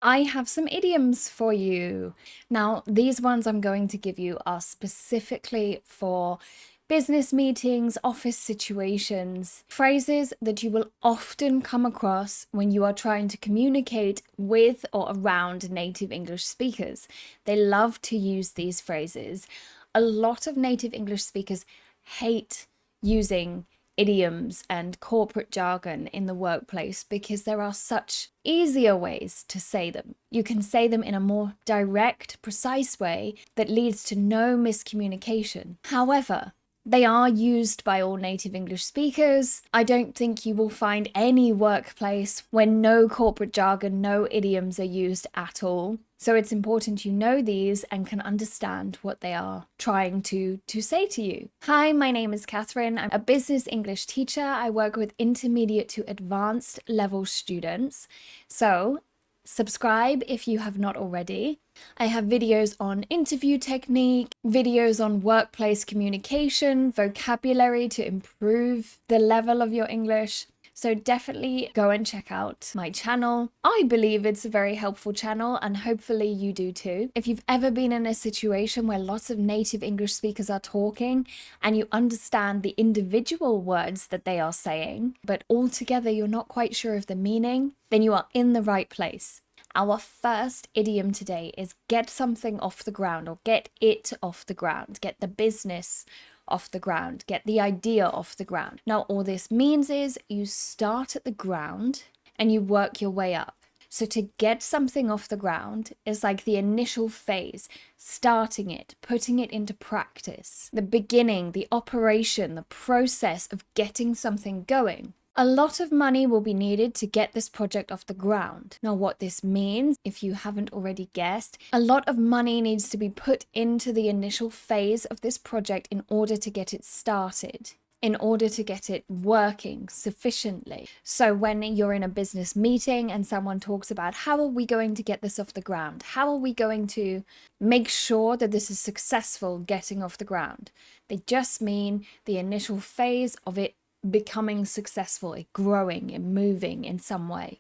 I have some idioms for you. Now, these ones I'm going to give you are specifically for business meetings, office situations, phrases that you will often come across when you are trying to communicate with or around native English speakers. They love to use these phrases. A lot of native English speakers hate using idioms and corporate jargon in the workplace because there are such easier ways to say them. You can say them in a more direct, precise way that leads to no miscommunication. However, they are used by all native English speakers. I don't think you will find any workplace where no corporate jargon, no idioms are used at all. So it's important you know these and can understand what they are trying to say to you. Hi, my name is Catherine. I'm a business English teacher. I work with intermediate to advanced level students. So subscribe if you have not already. I have videos on interview technique, videos on workplace communication, vocabulary to improve the level of your English. So definitely go and check out my channel. I believe it's a very helpful channel and hopefully you do too. If you've ever been in a situation where lots of native English speakers are talking and you understand the individual words that they are saying, but altogether you're not quite sure of the meaning, then you are in the right place. Our first idiom today is get something off the ground or get it off the ground, get the business off the ground, get the idea off the ground. Now, all this means is you start at the ground and you work your way up. So to get something off the ground is like the initial phase, starting it, putting it into practice, the beginning, the operation, the process of getting something going. A lot of money will be needed to get this project off the ground. Now, what this means, if you haven't already guessed, a lot of money needs to be put into the initial phase of this project in order to get it started, in order to get it working sufficiently. So when you're in a business meeting and someone talks about how are we going to get this off the ground? How are we going to make sure that this is successful getting off the ground? They just mean the initial phase of it becoming successful, it growing, it moving in some way.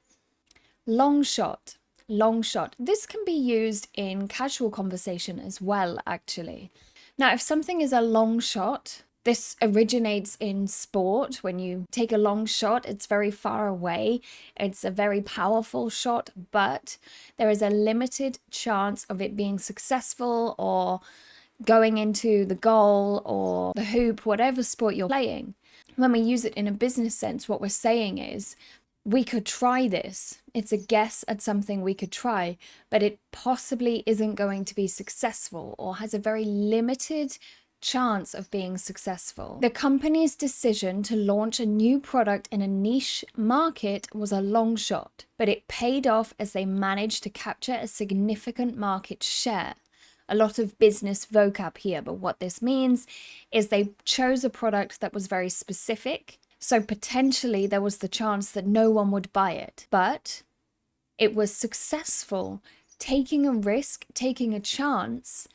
Long shot. Long shot. This can be used in casual conversation as well, actually. Now, if something is a long shot, this originates in sport. When you take a long shot, it's very far away. It's a very powerful shot, but there is a limited chance of it being successful or going into the goal or the hoop, whatever sport you're playing. When we use it in a business sense, what we're saying is, we could try this. It's a guess at something we could try, but it possibly isn't going to be successful or has a very limited chance of being successful. The company's decision to launch a new product in a niche market was a long shot, but it paid off as they managed to capture a significant market share. A lot of business vocab here, but what this means is they chose a product that was very specific. So potentially there was the chance that no one would buy it, but it was successful. Taking a risk, taking a chance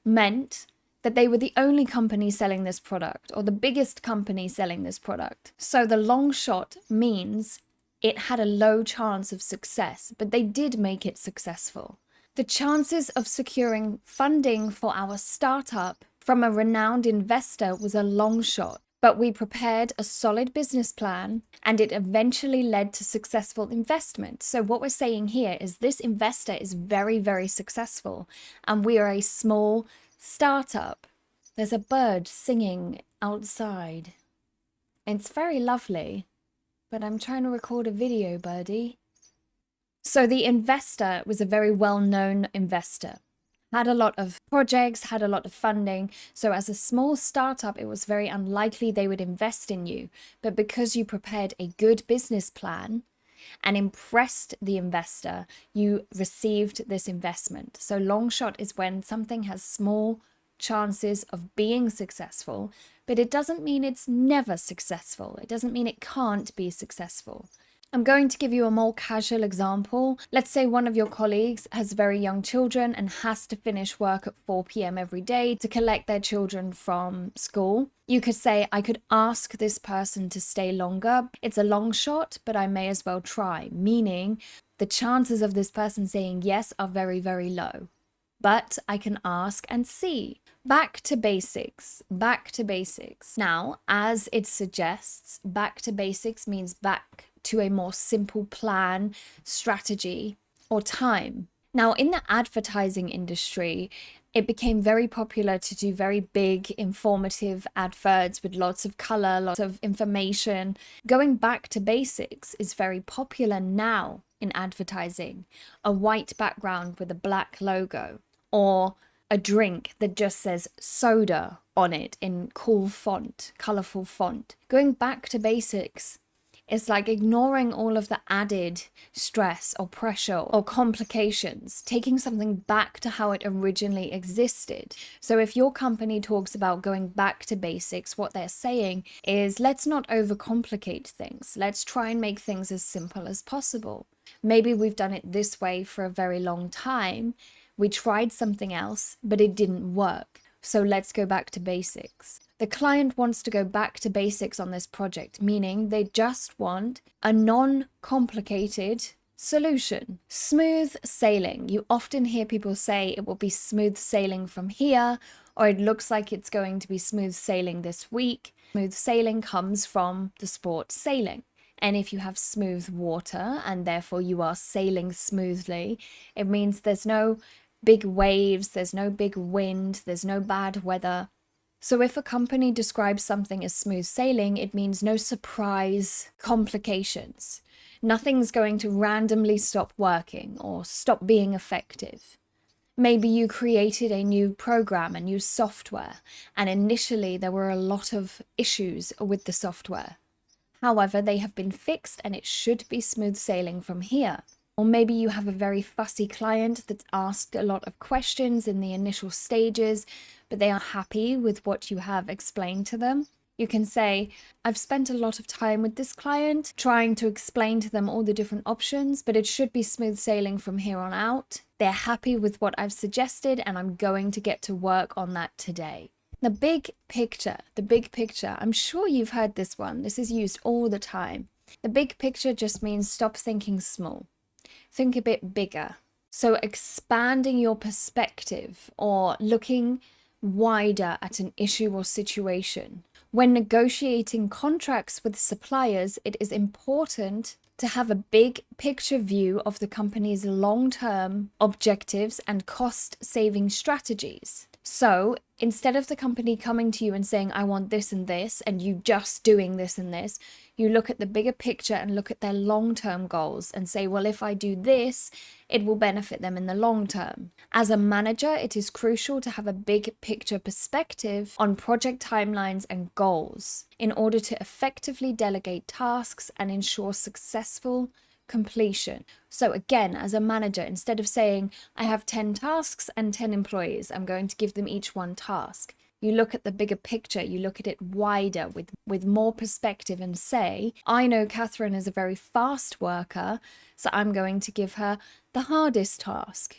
meant that they were the only company selling this product or the biggest company selling this product. So the long shot means it had a low chance of success, but they did make it successful. The chances of securing funding for our startup from a renowned investor was a long shot, but we prepared a solid business plan and it eventually led to successful investment. So what we're saying here is this investor is very, very successful and we are a small startup. There's a bird singing outside. It's very lovely, but I'm trying to record a video, birdie. So the investor was a very well-known investor, had a lot of projects, had a lot of funding. So as a small startup, it was very unlikely they would invest in you. But because you prepared a good business plan and impressed the investor, you received this investment. So long shot is when something has small chances of being successful, but it doesn't mean it's never successful. It doesn't mean it can't be successful. I'm going to give you a more casual example. Let's say one of your colleagues has very young children and has to finish work at 4 p.m. every day to collect their children from school. You could say, I could ask this person to stay longer. It's a long shot, but I may as well try, meaning the chances of this person saying yes are very, very low. But I can ask and see. Back to basics, back to basics. Now, as it suggests, back to basics means back to a more simple plan, strategy, or time. Now, in the advertising industry, it became very popular to do very big, informative adverts with lots of color, lots of information. Going back to basics is very popular now in advertising. A white background with a black logo, or a drink that just says soda on it in cool font, colorful font. Going back to basics is like ignoring all of the added stress or pressure or complications, taking something back to how it originally existed. So if your company talks about going back to basics, what they're saying is, let's not overcomplicate things. Let's try and make things as simple as possible. Maybe we've done it this way for a very long time. We tried something else, but it didn't work. So let's go back to basics. The client wants to go back to basics on this project, meaning they just want a non-complicated solution. Smooth sailing. You often hear people say it will be smooth sailing from here, or it looks like it's going to be smooth sailing this week. Smooth sailing comes from the sport sailing. And if you have smooth water and therefore you are sailing smoothly, it means there's no big waves, there's no big wind, there's no bad weather. So if a company describes something as smooth sailing, it means no surprise complications. Nothing's going to randomly stop working or stop being effective. Maybe you created a new program, a new software, and initially there were a lot of issues with the software. However, they have been fixed and it should be smooth sailing from here. Or maybe you have a very fussy client that's asked a lot of questions in the initial stages, but they are happy with what you have explained to them. You can say, I've spent a lot of time with this client trying to explain to them all the different options, but it should be smooth sailing from here on out. They're happy with what I've suggested and I'm going to get to work on that today. The big picture, I'm sure you've heard this one. This is used all the time. The big picture just means stop thinking small. Think a bit bigger. So expanding your perspective or looking wider at an issue or situation. When negotiating contracts with suppliers, it is important to have a big picture view of the company's long-term objectives and cost-saving strategies. So instead of the company coming to you and saying, I want this and this, and you just doing this and this, you look at the bigger picture and look at their long-term goals and say, well, if I do this, it will benefit them in the long term. As a manager, it is crucial to have a big picture perspective on project timelines and goals in order to effectively delegate tasks and ensure successful completion. So again, as a manager, instead of saying, I have 10 tasks and 10 employees, I'm going to give them each one task. You look at the bigger picture, you look at it wider with more perspective and say, I know Catherine is a very fast worker, so I'm going to give her the hardest task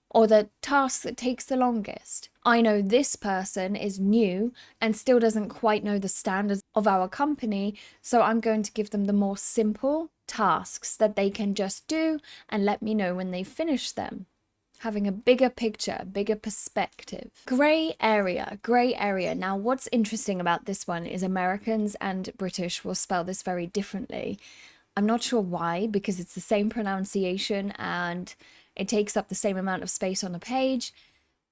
or the task that takes the longest. I know this person is new and still doesn't quite know the standards of our company, so I'm going to give them the more simple tasks that they can just do and let me know when they finish them. Having a bigger picture, bigger perspective. Gray area. Now, what's interesting about this one is Americans and British will spell this very differently. I'm not sure why, because it's the same pronunciation and it takes up the same amount of space on a page.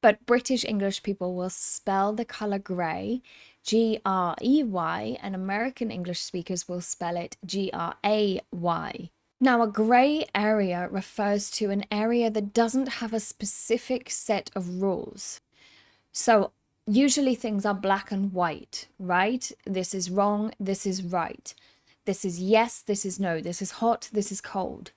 But British English people will spell the color grey, G-R-E-Y, and American English speakers will spell it G-R-A-Y. Now, a grey area refers to an area that doesn't have a specific set of rules. So usually things are black and white, right? This is wrong, this is right. This is yes, this is no, this is hot, this is cold.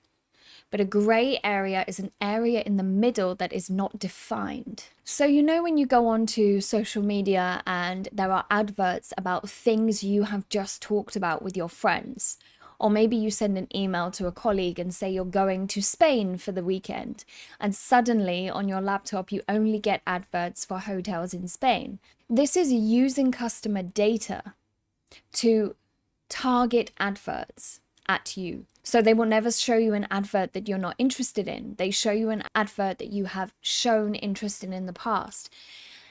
But a grey area is an area in the middle that is not defined. So you know when you go onto social media and there are adverts about things you have just talked about with your friends, or maybe you send an email to a colleague and say you're going to Spain for the weekend, and suddenly on your laptop you only get adverts for hotels in Spain. This is using customer data to target adverts. at you. So they will never show you an advert that you're not interested in. They show you an advert that you have shown interest in the past.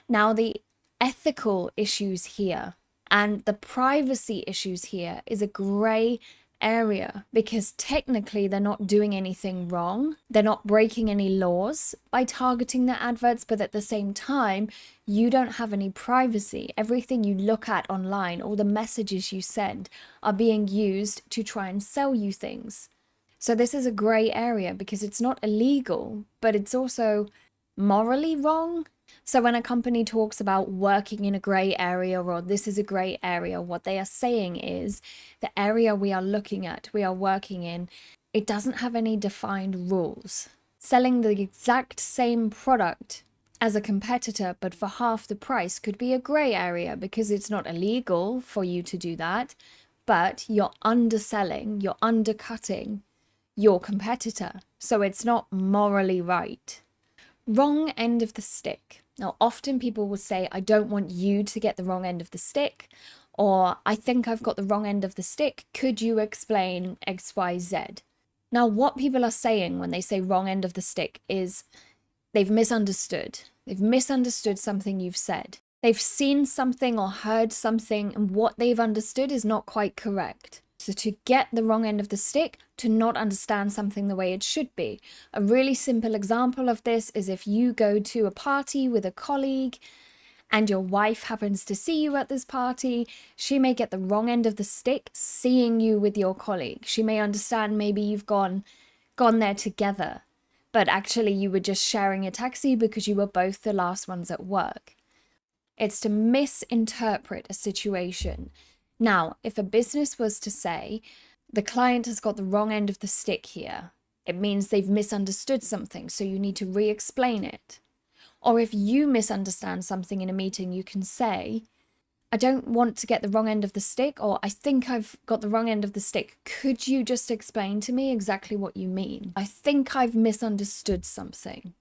Now, the ethical issues here and the privacy issues here is a gray area, because technically they're not doing anything wrong. They're not breaking any laws by targeting their adverts, but at the same time, you don't have any privacy. Everything you look at online, all the messages you send, are being used to try and sell you things. So this is a gray area because it's not illegal, but it's also morally wrong. So when a company talks about working in a gray area, or this is a gray area, what they are saying is the area we are looking at, we are working in, it doesn't have any defined rules. Selling the exact same product as a competitor, but for half the price, could be a gray area because it's not illegal for you to do that, but you're underselling, you're undercutting your competitor. So it's not morally right. Wrong end of the stick. Now, often people will say, I don't want you to get the wrong end of the stick, or I think I've got the wrong end of the stick. Could you explain XYZ? Now, what people are saying when they say wrong end of the stick is they've misunderstood. They've misunderstood something you've said. They've seen something or heard something, and what they've understood is not quite correct. So to get the wrong end of the stick, to not understand something the way it should be. A really simple example of this is if you go to a party with a colleague and your wife happens to see you at this party, she may get the wrong end of the stick seeing you with your colleague. She may understand maybe you've gone there together, but actually you were just sharing a taxi because you were both the last ones at work. It's to misinterpret a situation. Now, if a business was to say, the client has got the wrong end of the stick here, it means they've misunderstood something, so you need to re-explain it. Or if you misunderstand something in a meeting, you can say, I don't want to get the wrong end of the stick, or I think I've got the wrong end of the stick. Could you just explain to me exactly what you mean? I think I've misunderstood something.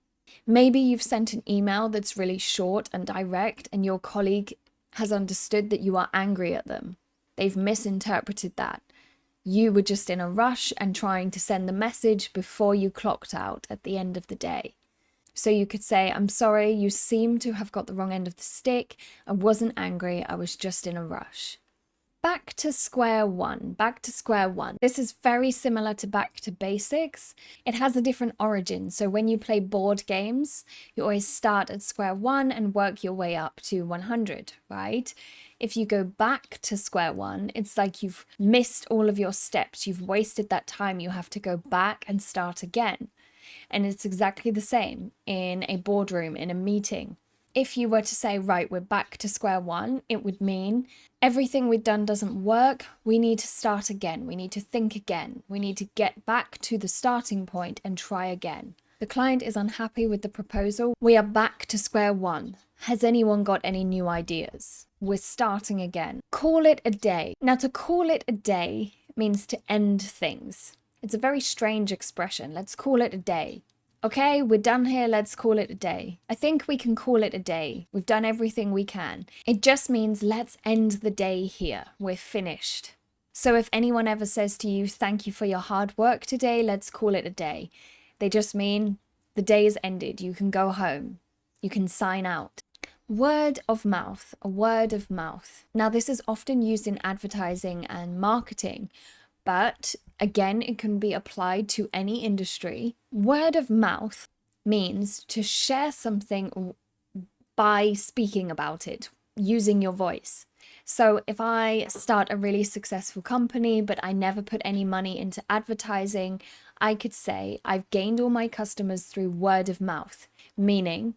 Maybe you've sent an email that's really short and direct, and your colleague has understood that you are angry at them. They've misinterpreted that. You were just in a rush and trying to send the message before you clocked out at the end of the day. So you could say, I'm sorry, you seem to have got the wrong end of the stick. I wasn't angry, I was just in a rush. Back to square one, back to square one. This is very similar to back to basics. It has a different origin. So when you play board games, you always start at square one and work your way up to 100, right? If you go back to square one, it's like you've missed all of your steps. You've wasted that time. You have to go back and start again. And it's exactly the same in a boardroom, in a meeting. If you were to say, right, we're back to square one, it would mean everything we've done doesn't work. We need to start again. We need to think again. We need to get back to the starting point and try again. The client is unhappy with the proposal. We are back to square one. Has anyone got any new ideas? We're starting again. Call it a day. Now, to call it a day means to end things. It's a very strange expression. Let's call it a day. Okay, we're done here, let's call it a day. I think we can call it a day. We've done everything we can. It just means let's end the day here. We're finished. So if anyone ever says to you, thank you for your hard work today, let's call it a day. They just mean the day is ended. You can go home. You can sign out. Word of mouth, a word of mouth. Now this is often used in advertising and marketing, but again, it can be applied to any industry. Word of mouth means to share something by speaking about it, using your voice. So if I start a really successful company, but I never put any money into advertising, I could say I've gained all my customers through word of mouth, meaning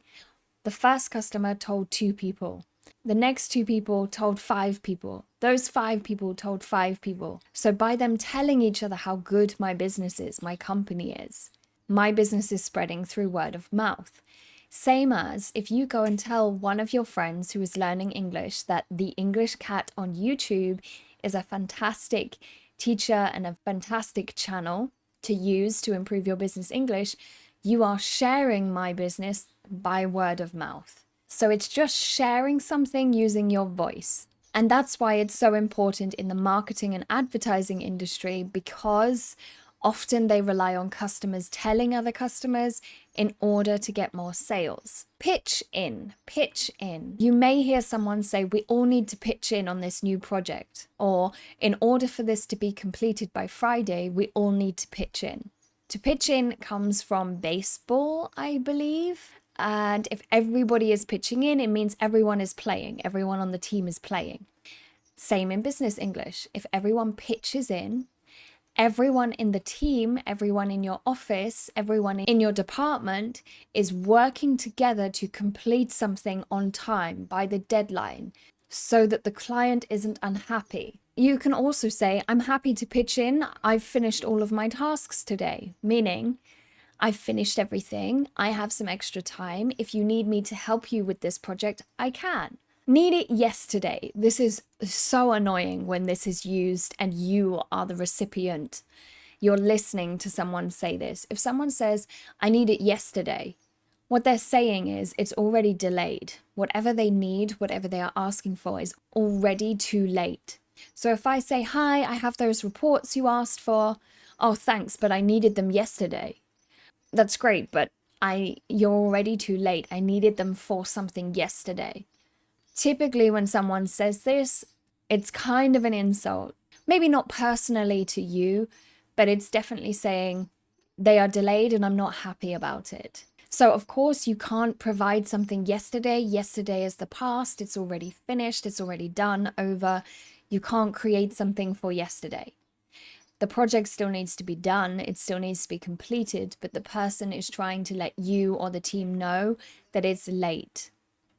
the first customer told 2 people. The next 2 people told 5 people. Those 5 people told 5 people. So by them telling each other how good my business is, my company is, my business is spreading through word of mouth. Same as if you go and tell one of your friends who is learning English that the English Cat on YouTube is a fantastic teacher and a fantastic channel to use to improve your business English, you are sharing my business by word of mouth. So it's just sharing something using your voice. And that's why it's so important in the marketing and advertising industry, because often they rely on customers telling other customers in order to get more sales. Pitch in, pitch in. You may hear someone say, we all need to pitch in on this new project, or in order for this to be completed by Friday, we all need to pitch in. To pitch in comes from baseball, I believe. And if everybody is pitching in, it means everyone is playing. Everyone on the team is playing. Same in business English. If everyone pitches in, everyone in the team, everyone in your office, everyone in your department is working together to complete something on time by the deadline so that the client isn't unhappy. You can also say, I'm happy to pitch in. I've finished all of my tasks today, meaning I've finished everything. I have some extra time. If you need me to help you with this project, I can. Need it yesterday. This is so annoying when this is used and you are the recipient. You're listening to someone say this. If someone says, I need it yesterday, what they're saying is it's already delayed. Whatever they need, whatever they are asking for is already too late. So if I say, hi, I have those reports you asked for. Oh, thanks, but I needed them yesterday. That's great, but you're already too late. I needed them for something yesterday. Typically, when someone says this, it's kind of an insult. Maybe not personally to you, but it's definitely saying they are delayed and I'm not happy about it. So, of course, you can't provide something yesterday. Yesterday is the past. It's already finished. It's already done, over. You can't create something for yesterday. The project still needs to be done. It still needs to be completed, but the person is trying to let you or the team know that it's late.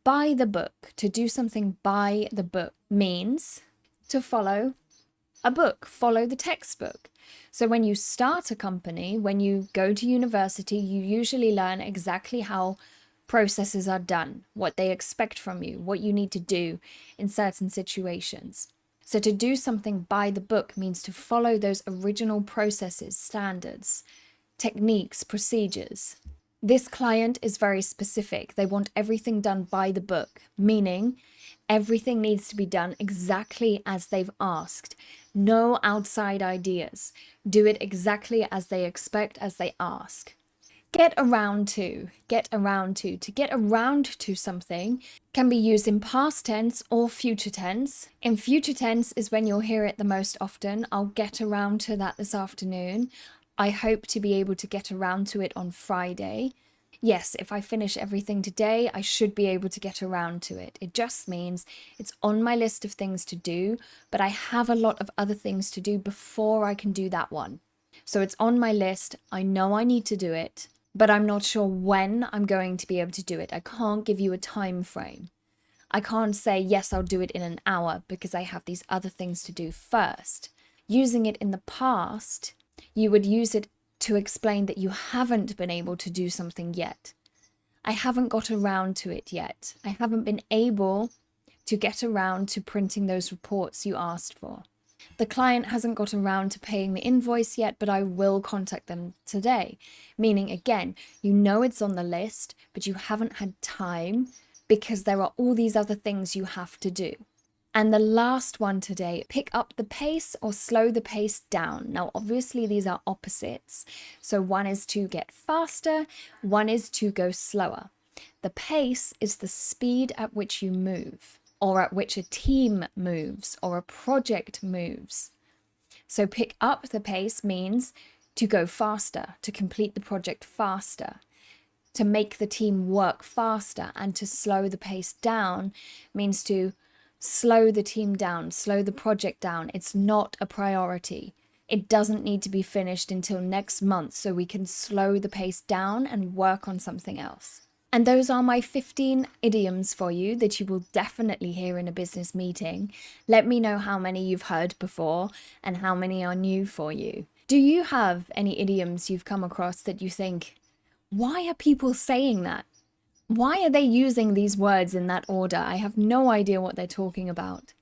By the book, to do something by the book, means to follow a book, follow the textbook. So when you start a company, when you go to university, you usually learn exactly how processes are done, what they expect from you, what you need to do in certain situations. So to do something by the book means to follow those original processes, standards, techniques, procedures. This client is very specific. They want everything done by the book, meaning everything needs to be done exactly as they've asked. No outside ideas. Do it exactly as they expect, as they ask. Get around to. To get around to something can be used in past tense or future tense. In future tense is when you'll hear it the most often. I'll get around to that this afternoon. I hope to be able to get around to it on Friday. Yes, if I finish everything today, I should be able to get around to it. It just means it's on my list of things to do, but I have a lot of other things to do before I can do that one. So it's on my list. I know I need to do it, but I'm not sure when I'm going to be able to do it. I can't give you a time frame. I can't say, yes, I'll do it in an hour because I have these other things to do first. Using it in the past, you would use it to explain that you haven't been able to do something yet. I haven't got around to it yet. I haven't been able to get around to printing those reports you asked for. The client hasn't got around to paying the invoice yet, but I will contact them today. Meaning, again, you know it's on the list, but you haven't had time because there are all these other things you have to do. And the last one today, pick up the pace or slow the pace down. Now, obviously, these are opposites. So one is to get faster, one is to go slower. The pace is the speed at which you move, or at which a team moves, or a project moves. So pick up the pace means to go faster, to complete the project faster, to make the team work faster, and to slow the pace down means to slow the team down, slow the project down. It's not a priority. It doesn't need to be finished until next month, so we can slow the pace down and work on something else. And those are my 15 idioms for you that you will definitely hear in a business meeting. Let me know how many you've heard before and how many are new for you. Do you have any idioms you've come across that you think, why are people saying that? Why are they using these words in that order? I have no idea what they're talking about.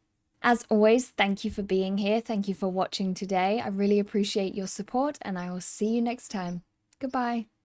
As always, thank you for being here. Thank you for watching today. I really appreciate your support, and I will see you next time. Goodbye.